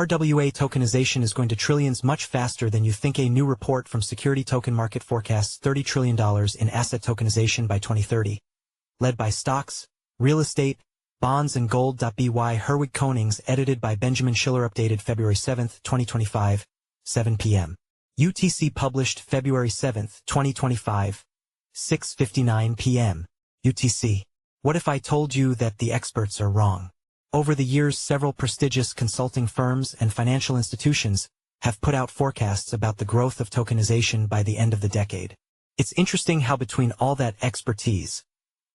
RWA tokenization is going to trillions much faster than you think. A new report from Security Token Market forecasts $30 trillion in asset tokenization by 2030, led by stocks, real estate, bonds and gold.By. Herwig Konings, edited by Benjamin SchillerUpdated February 7, 2025, 7 p.m. UTCPublished February 7, 2025, 6:59 p.m. UTC. What if I told you that the experts are wrong? Over the years, several prestigious consulting firms and financial institutions have put out forecasts about the growth of tokenization by the end of the decade. It's interesting how between all that expertise,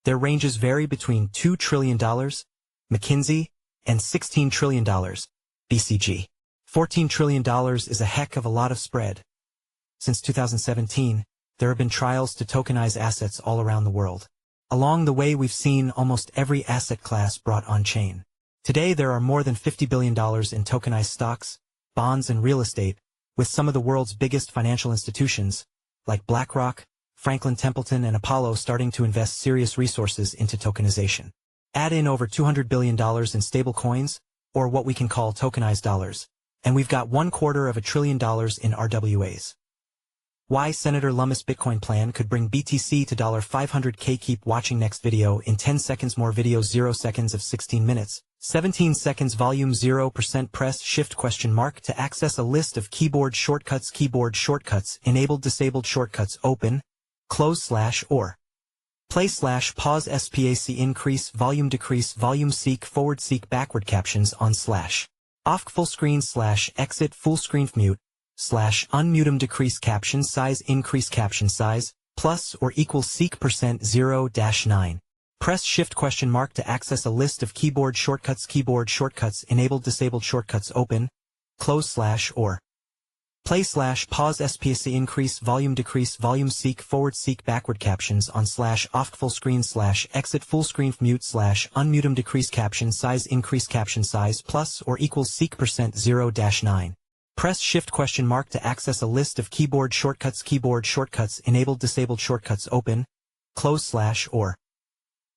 their ranges vary between $2 trillion, McKinsey, and $16 trillion, BCG. $14 trillion is a heck of a lot of spread. Since 2017, there have been trials to tokenize assets all around the world. Along the way, we've seen almost every asset class brought on-chain. Today, there are more than $50 billion in tokenized stocks, bonds, and real estate, with some of the world's biggest financial institutions, like BlackRock, Franklin Templeton, and Apollo, starting to invest serious resources into tokenization. Add in over $200 billion in stable coins, or what we can call tokenized dollars, and we've got $250 billion in RWAs. Why Senator Lummis' Bitcoin plan could bring BTC to $500K. Keep watching. Next video in 10 seconds. More videos. 0 seconds of 16 minutes. 17 seconds. Volume 0%. Press Shift ? To access a list of keyboard shortcuts. Keyboard shortcuts. Enabled disabled shortcuts open. Close / or. Play / pause SPACEIncrease volume decrease volume seek forward seek backward captions on / off full screen / exit FullscreenfMute / UnmutemDecrease caption size increase caption size plus or equal seek %0-9. Press Shift ? To access a list of keyboard shortcuts. Keyboard shortcuts enabled disabled shortcuts open. Close / or. Play / pause SPACEIncrease volume decrease volume seek forward seek backward captions on / off full screen / exit FullscreenfMute / UnmutemDecrease caption size increase caption size plus or equal seek %0-9. Press Shift ? To access a list of keyboard shortcuts. Keyboard shortcuts enabled disabled shortcuts open. Close / or.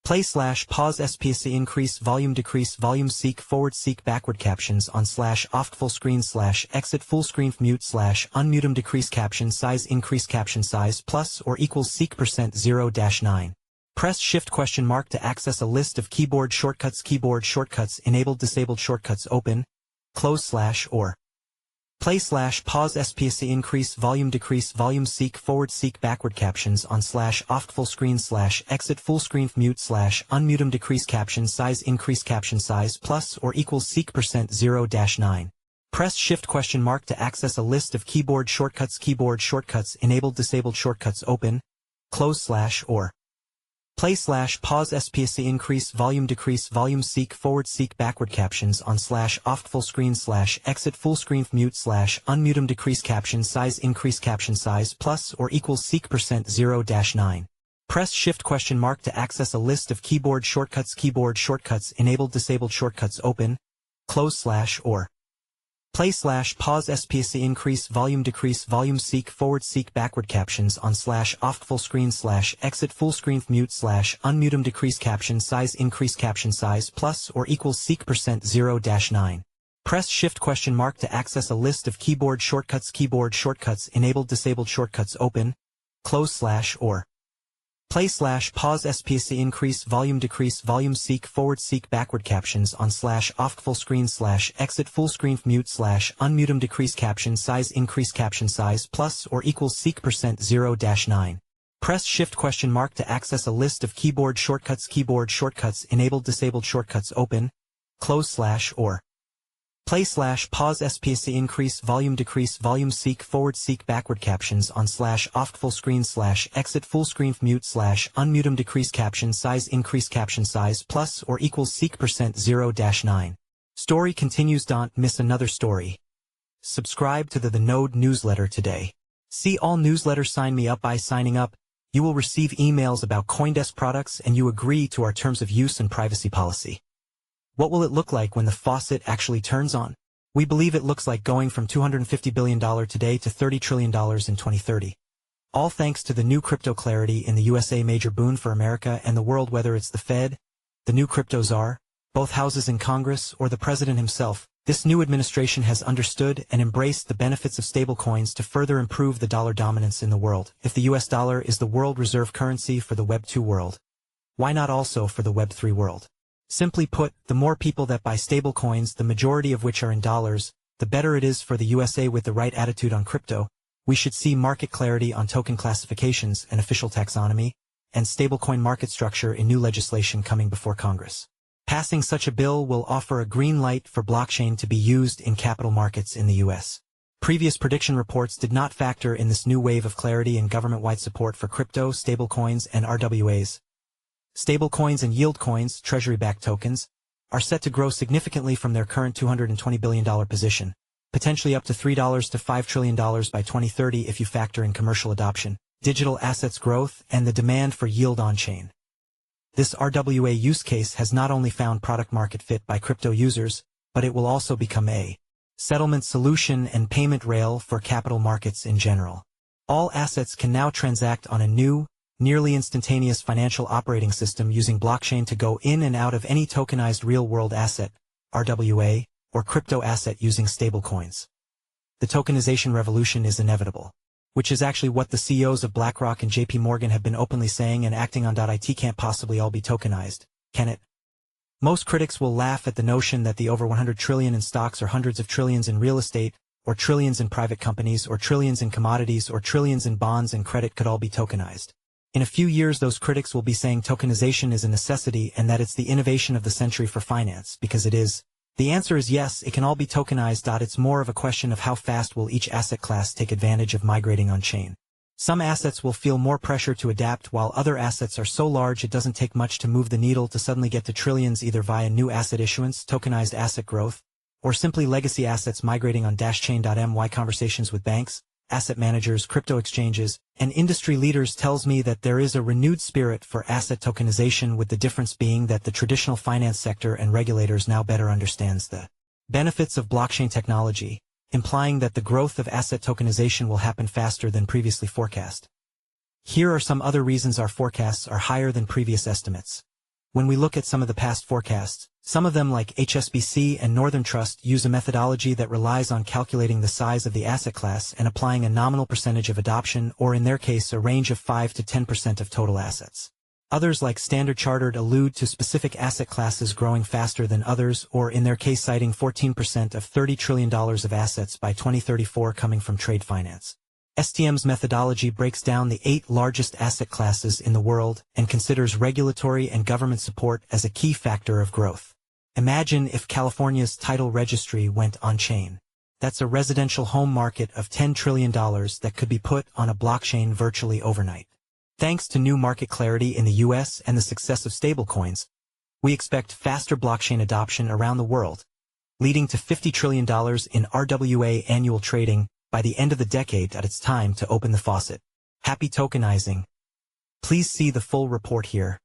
Play / pause SPACEIncrease volume decrease volume seek forward seek backward captions on / off full screen / exit FullscreenfMute / UnmutemDecrease caption size increase caption size plus or equal seek %0-9. Press Shift ? To access a list of keyboard shortcuts. Keyboard shortcuts enabled disabled shortcuts open. Close / or. Play / pause SPACEIncrease volume decrease volume seek forward seek backward captions on / off full screen / exit FullscreenfMute / UnmutemDecrease caption size increase caption size plus or equal seek %0-9. Press Shift ? To access a list of keyboard shortcuts. Keyboard shortcuts enabled disabled shortcuts open. Close / or. Play / pause SPACEIncrease volume decrease volume seek forward seek backward captions on / off full screen / exit FullscreenfMute / UnmutemDecrease caption size increase caption size plus or equal seek %0-9. Press Shift ? To access a list of keyboard shortcuts. Keyboard shortcuts enabled disabled shortcuts open. Close / or. Play / pause SPACEIncrease volume decrease volume seek forward seek backward captions on / off full screen / exit FullscreenfMute / UnmutemDecrease caption size increase caption size plus or equal seek %0-9. Press Shift ? To access a list of keyboard shortcuts. Keyboard shortcuts enabled disabled shortcuts open. Close / or. Play / pause SPACEIncrease volume decrease volume seek forward seek backward captions on / off full screen / exit FullscreenfMute / UnmutemDecrease caption size increase caption size plus or equal seek %0-9. Press Shift ? To access a list of keyboard shortcuts. Keyboard shortcuts enabled disabled shortcuts open. Close / or. Play / pause SPACEIncrease volume decrease volume seek forward seek backward captions on / off full screen / exit FullscreenfMute / UnmutemDecrease caption size increase caption size plus or equal seek %0-9. Story continues. Don't miss another story. Subscribe to the Node newsletter today. See all newsletters. Sign me up. By signing up, you will receive emails about CoinDesk products and you agree to our terms of use and privacy policy. What will it look like when the faucet actually turns on? We believe it looks like going from $250 billion today to $30 trillion in 2030. All thanks to the new crypto clarity in the USA, major boon for America and the world. Whether it's the Fed, the new crypto czar, both houses in Congress, or the president himself, This new administration has understood and embraced the benefits of stablecoins to further improve the dollar dominance in the world. If the US dollar is the world reserve currency for the Web 2 world, why not also for the Web 3 world? Simply put, the more people that buy stablecoins, the majority of which are in dollars, the better it is for the USA. With the right attitude on crypto, we should see market clarity on token classifications and official taxonomy, and stablecoin market structure in new legislation coming before Congress. Passing such a bill will offer a green light for blockchain to be used in capital markets in the U.S. Previous prediction reports did not factor in this new wave of clarity and government-wide support for crypto, stablecoins, and RWAs. Stablecoins and yield coins, treasury-backed tokens, are set to grow significantly from their current $220 billion position, potentially up to $3 to $5 trillion by 2030 if you factor in commercial adoption, digital assets growth, and the demand for yield on-chain. This RWA use case has not only found product-market fit by crypto users, but it will also become a settlement solution and payment rail for capital markets in general. All assets can now transact on a new, nearly instantaneous financial operating system using blockchain to go in and out of any tokenized real-world asset, RWA, or crypto asset using stablecoins. The tokenization revolution is inevitable, which is actually what the CEOs of BlackRock and JP Morgan have been openly saying and acting on. It can't possibly all be tokenized, can it? Most critics will laugh at the notion that the over 100 trillion in stocks or hundreds of trillions in real estate, or trillions in private companies, or trillions in commodities, or trillions in bonds and credit could all be tokenized. In a few years those critics will be saying tokenization is a necessity and that it's the innovation of the century for finance, because it is. The answer is yes, it can all be tokenized. It's more of a question of how fast will each asset class take advantage of migrating on-chain. Some assets will feel more pressure to adapt, while other assets are so large it doesn't take much to move the needle to suddenly get to trillions, either via new asset issuance, tokenized asset growth, or simply legacy assets migrating on -chain.my. Conversations with banks, asset managers, crypto exchanges, and industry leaders tells me that there is a renewed spirit for asset tokenization, with the difference being that the traditional finance sector and regulators now better understands the benefits of blockchain technology, implying that the growth of asset tokenization will happen faster than previously forecast. Here are some other reasons our forecasts are higher than previous estimates. When we look at some of the past forecasts, some of them like HSBC and Northern Trust use a methodology that relies on calculating the size of the asset class and applying a nominal percentage of adoption, or in their case a range of 5 to 10% of total assets. Others like Standard Chartered allude to specific asset classes growing faster than others, or in their case citing 14% of $30 trillion of assets by 2034 coming from trade finance. STM's methodology breaks down the 8 largest asset classes in the world and considers regulatory and government support as a key factor of growth. Imagine if California's title registry went on-chain. That's a residential home market of $10 trillion that could be put on a blockchain virtually overnight. Thanks to new market clarity in the US and the success of stablecoins, we expect faster blockchain adoption around the world, leading to $50 trillion in RWA annual trading by the end of the decade. It's time to open the faucet. Happy tokenizing. Please see the full report here.